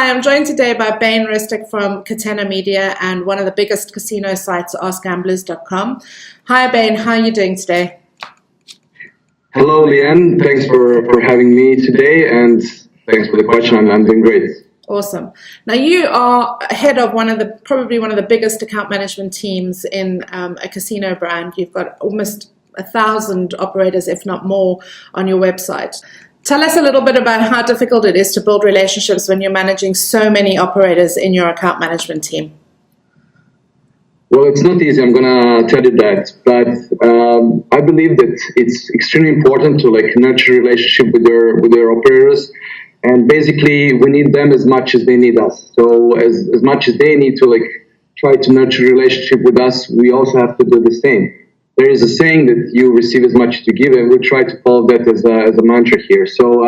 Hi, I'm joined today by Bane Ristic from Catena Media and one of the biggest casino sites, AskGamblers.com. Hi, Bane. How are you doing today? Hello, Leanne. Thanks for having me today, and thanks for the question. I'm doing great. Awesome. Now, you are head of probably one of the biggest account management teams in a casino brand. You've got almost 1,000 operators, if not more, on your website. Tell us a little bit about how difficult it is to build relationships when you're managing so many operators in your account management team. Well, it's not easy, I'm going to tell you that. But I believe that it's extremely important to nurture a relationship with their operators. And basically, we need them as much as they need us. So as much as they need to try to nurture a relationship with us, we also have to do the same. There is a saying that you receive as much as you give, and we try to follow that as a mantra here. So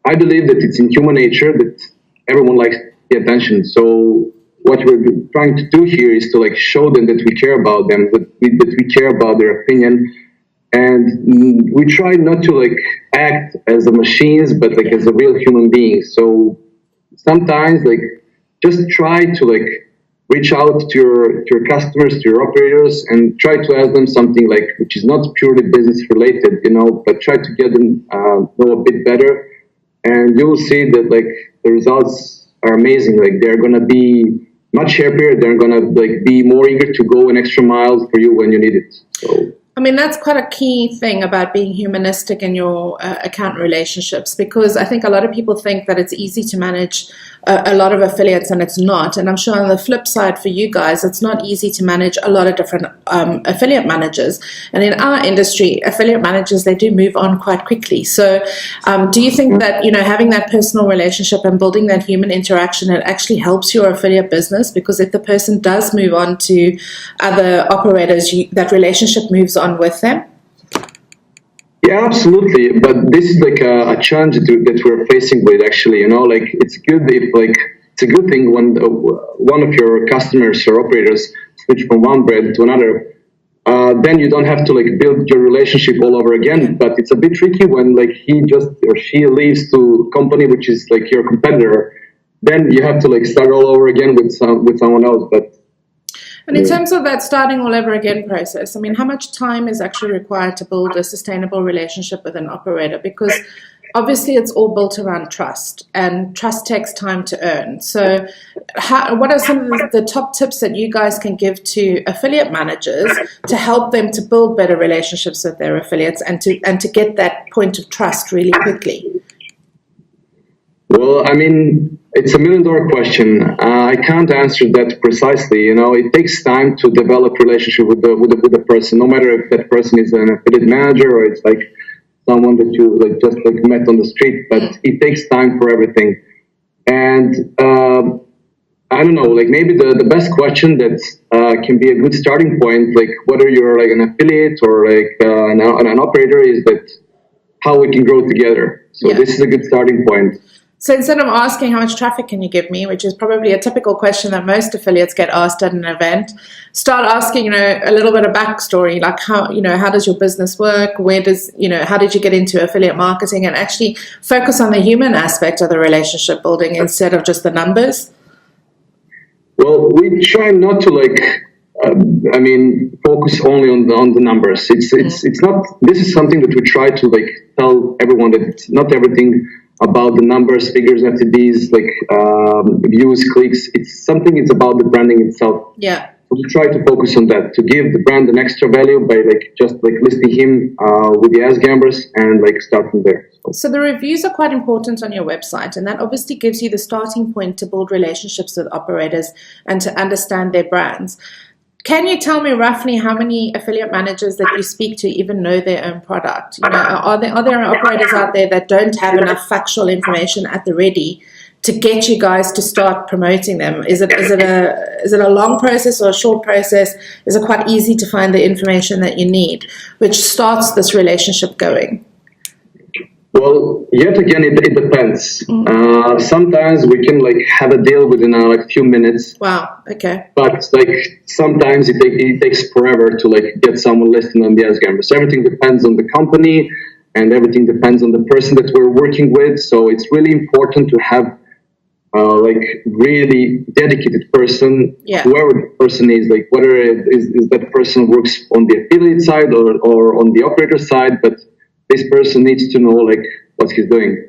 I believe that it's in human nature that everyone likes the attention. So what we're trying to do here is to show them that we care about them, that we care about their opinion, and we try not to act as a machines, but as a real human being. So sometimes just try to reach out to your customers, to your operators, and try to ask them something which is not purely business related, but try to get them know a bit better, and you will see that the results are amazing. They're gonna be much happier. They're gonna be more eager to go an extra mile for you when you need it. So. I mean, that's quite a key thing about being humanistic in your account relationships, because I think a lot of people think that it's easy to manage a lot of affiliates, and it's not. And I'm sure on the flip side for you guys, it's not easy to manage a lot of different affiliate managers. And in our industry, affiliate managers, they do move on quite quickly. So do you think that, having that personal relationship and building that human interaction, it actually helps your affiliate business? Because if the person does move on to other operators, that relationship moves on with them? Yeah, absolutely. But this is a challenge that we're facing with, actually. It's good if it's a good thing when one of your customers or operators switch from one brand to another. Then you don't have to build your relationship all over again. But it's a bit tricky when he just or she leaves to a company which is your competitor. Then you have to start all over again with someone else. And in terms of that starting all over again process, I mean, how much time is actually required to build a sustainable relationship with an operator? Because obviously it's all built around trust, and trust takes time to earn. So what are some of the top tips that you guys can give to affiliate managers to help them to build better relationships with their affiliates and to get that point of trust really quickly? Well, I mean, it's $1 million question. I can't answer that precisely. It takes time to develop relationship with the person, no matter if that person is an affiliate manager or it's someone that you just met on the street. But it takes time for everything. And I don't know, maybe the best question that can be a good starting point, whether you're an affiliate or an operator, is that how we can grow together. So This is a good starting point. So instead of asking how much traffic can you give me, which is probably a typical question that most affiliates get asked at an event, start asking, a little bit of backstory, how does your business work? How did you get into affiliate marketing? And actually focus on the human aspect of the relationship building instead of just the numbers. Well, we try not to focus only on the numbers. It's not. This is something that we try to tell everyone that it's not everything about the numbers, figures, FTDs, views, clicks. It's about the branding itself. Yeah. So we try to focus on that, to give the brand an extra value by just listing him with the AskGamblers and start from there. So the reviews are quite important on your website, and that obviously gives you the starting point to build relationships with operators and to understand their brands. Can you tell me roughly how many affiliate managers that you speak to even know their own product? Are there operators out there that don't have enough factual information at the ready to get you guys to start promoting them? Is it a long process or a short process? Is it quite easy to find the information that you need, which starts this relationship going? Well, yet again, it depends. Sometimes we can have a deal within a few minutes. Wow. Okay. But sometimes it takes forever to get someone listed on the AskGamblers. Everything depends on the company, and everything depends on the person that we're working with. So it's really important to have like really dedicated person, Yeah. whoever the person is, like whether it is that person works on the affiliate side or on the operator side, but this person needs to know like what he's doing.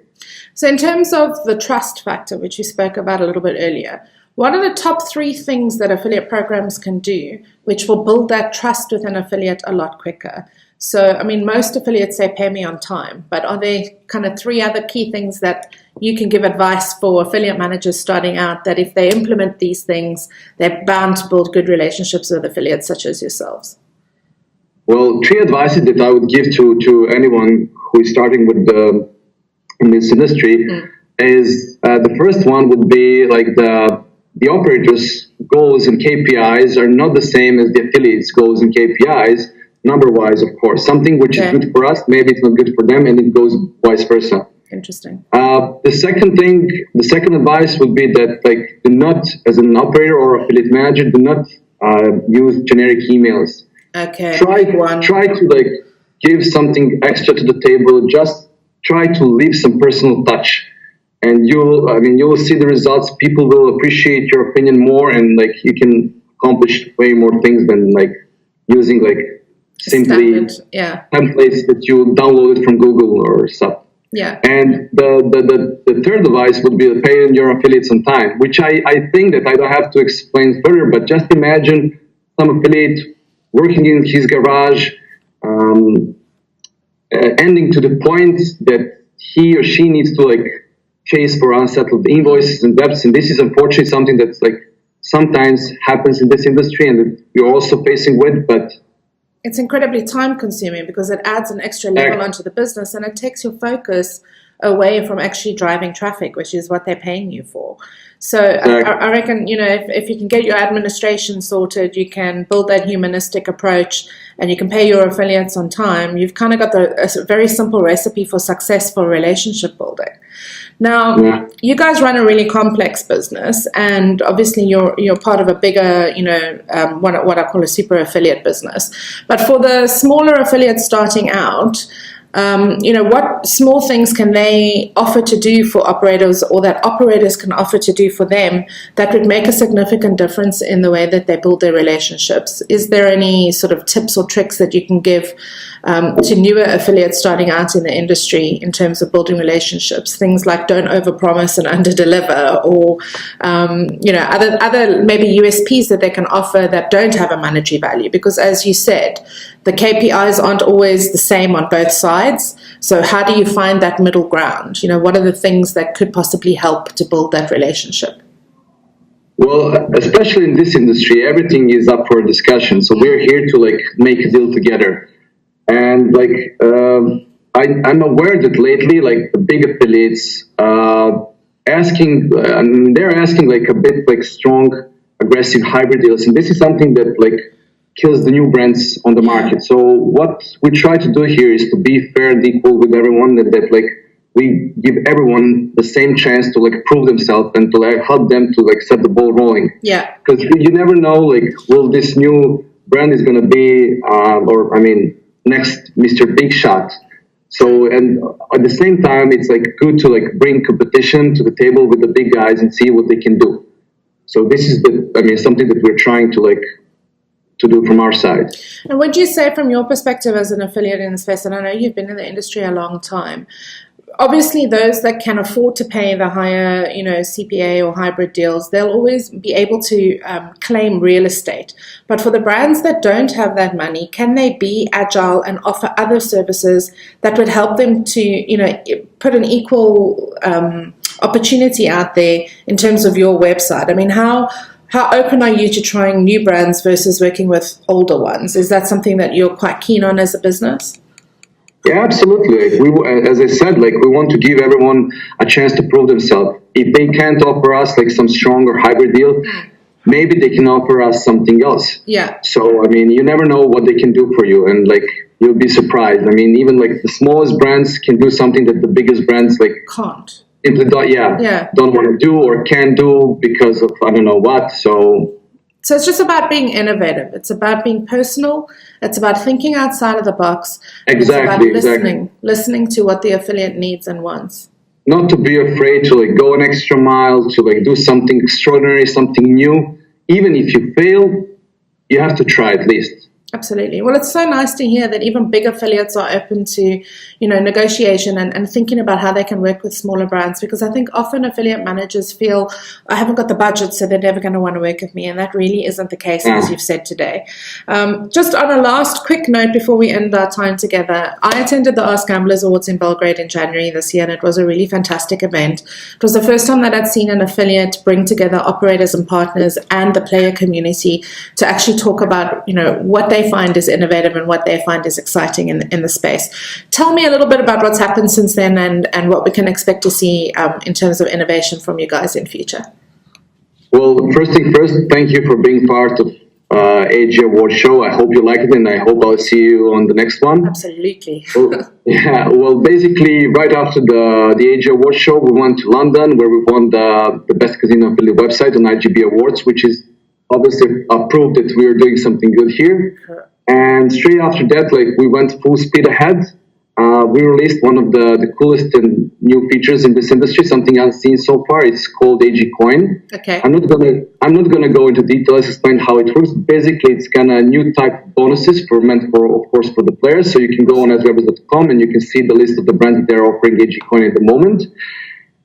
So in terms of the trust factor, which you spoke about a little bit earlier, what are the top 3 things that affiliate programs can do which will build that trust with an affiliate a lot quicker? So, I mean, most affiliates say pay me on time, but are there kind of 3 other key things that you can give advice for affiliate managers starting out that if they implement these things, they're bound to build good relationships with affiliates such as yourselves? Well, 3 advices that I would give to anyone who is starting with in this industry is the first one would be like the operators' goals and KPIs are not the same as the affiliates' goals and KPIs, number-wise, of course. Something which is good for us, maybe it's not good for them, and it goes vice versa. Interesting. The second advice would be that, like, do not, as an operator or affiliate manager, do not use generic emails. Okay. Try to like give something extra to the table. Just try to leave some personal touch, and you will see the results. People will appreciate your opinion more, and like you can accomplish way more things than like using like simply templates that you downloaded from Google or stuff. Yeah. And the third advice would be paying your affiliates on time, which I think that I don't have to explain further, but just imagine some affiliate working in his garage, ending to the point that he or she needs to like chase for unsettled invoices and debts. And this is unfortunately something that's like sometimes happens in this industry and that you're also facing with, but it's incredibly time consuming because it adds an extra level onto the business and it takes your focus away from actually driving traffic, which is what they're paying you for. So I reckon, if you can get your administration sorted, you can build that humanistic approach and you can pay your affiliates on time, you've kind of got a very simple recipe for successful relationship building. Now, you guys run a really complex business, and obviously you're part of a bigger, what I call a super affiliate business. But for the smaller affiliates starting out, what small things can they offer to do for operators, or that operators can offer to do for them, that would make a significant difference in the way that they build their relationships? Is there any sort of tips or tricks that you can give to newer affiliates starting out in the industry in terms of building relationships? Things like don't overpromise and underdeliver, or other maybe USPs that they can offer that don't have a monetary value, because as you said, the KPIs aren't always the same on both sides. So how do you find that middle ground? What are the things that could possibly help to build that relationship? Well, especially in this industry, everything is up for discussion. So we're here to like make a deal together. And like I'm aware that lately, like the big affiliates they're asking like a bit like strong, aggressive hybrid deals, and this is something that like kills the new brands on the market. So what we try to do here is to be fair and equal with everyone, that like we give everyone the same chance to like prove themselves and to like help them to like set the ball rolling. Yeah. Because you never know, like, will this new brand is going to be, next Mr. Big Shot. So, and at the same time, it's like good to like bring competition to the table with the big guys and see what they can do. So this is something that we're trying to like to do from our side. And would you say from your perspective as an affiliate in the space, and I know you've been in the industry a long time, obviously those that can afford to pay the higher, CPA or hybrid deals, they'll always be able to claim real estate. But for the brands that don't have that money, can they be agile and offer other services that would help them to, put an equal opportunity out there in terms of your website? I mean, how open are you to trying new brands versus working with older ones? Is that something that you're quite keen on as a business? Yeah, absolutely. As I said, like we want to give everyone a chance to prove themselves. If they can't offer us like some stronger hybrid deal, maybe they can offer us something else. Yeah. So, you never know what they can do for you, and like you'll be surprised. Even like the smallest brands can do something that the biggest brands like can't. Simply don't want to do or can't do because of I don't know what. So it's just about being innovative. It's about being personal. It's about thinking outside of the box. Exactly. It's about listening to what the affiliate needs and wants. not to be afraid to like go an extra mile, to like do something extraordinary, something new. Even if you fail, you have to try at least. Absolutely. Well, it's so nice to hear that even big affiliates are open to, negotiation and thinking about how they can work with smaller brands, because I think often affiliate managers feel, I haven't got the budget, so they're never going to want to work with me. And that really isn't the case, as you've said today. Just on a last quick note before we end our time together, I attended the AskGamblers Awards in Belgrade in January this year, and it was a really fantastic event. It was the first time that I'd seen an affiliate bring together operators and partners and the player community to actually talk about, what they find is innovative and what they find is exciting in the space. Tell me a little bit about what's happened since then and what we can expect to see in terms of innovation from you guys in future. Well, first thing first, thank you for being part of AG Award Show. I hope you like it, and I hope I'll see you on the next one. Absolutely. Well, basically, right after the AG Award Show, we went to London, where we won the Best Casino Affiliate website on IGB Awards, which is obviously a proof that we are doing something good here. Sure. And straight after that, we went full speed ahead. We released one of the coolest and new features in this industry, something I've seen so far. It's called AG Coin. Okay. I'm not gonna go into details, explain how it works. Basically, it's kind of new type of bonuses meant for, of course, for the players. So you can go on AskGamblers.com and you can see the list of the brands that they're offering AG Coin at the moment.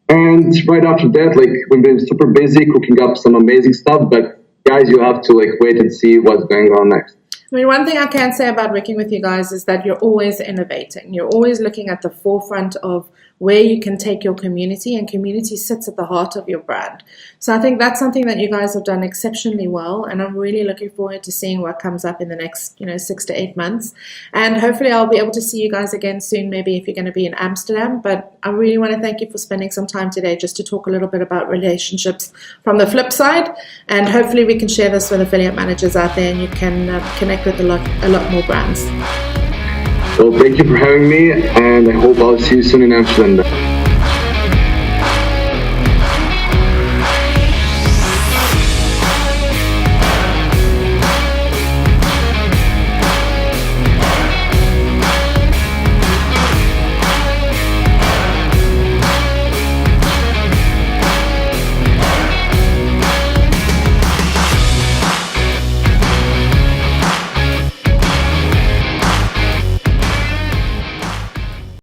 And right after that, we've been super busy cooking up some amazing stuff. But guys, you have to wait and see what's going on next. I mean, one thing I can say about working with you guys is that you're always innovating. You're always looking at the forefront of where you can take your community, and community sits at the heart of your brand. So I think that's something that you guys have done exceptionally well, and I'm really looking forward to seeing what comes up in the next 6 to 8 months. And hopefully I'll be able to see you guys again soon, maybe if you're going to be in Amsterdam. But I really want to thank you for spending some time today just to talk a little bit about relationships from the flip side, and hopefully we can share this with affiliate managers out there and you can connect with a lot more brands. Well, thank you for having me, and I hope I'll see you soon in Amsterdam.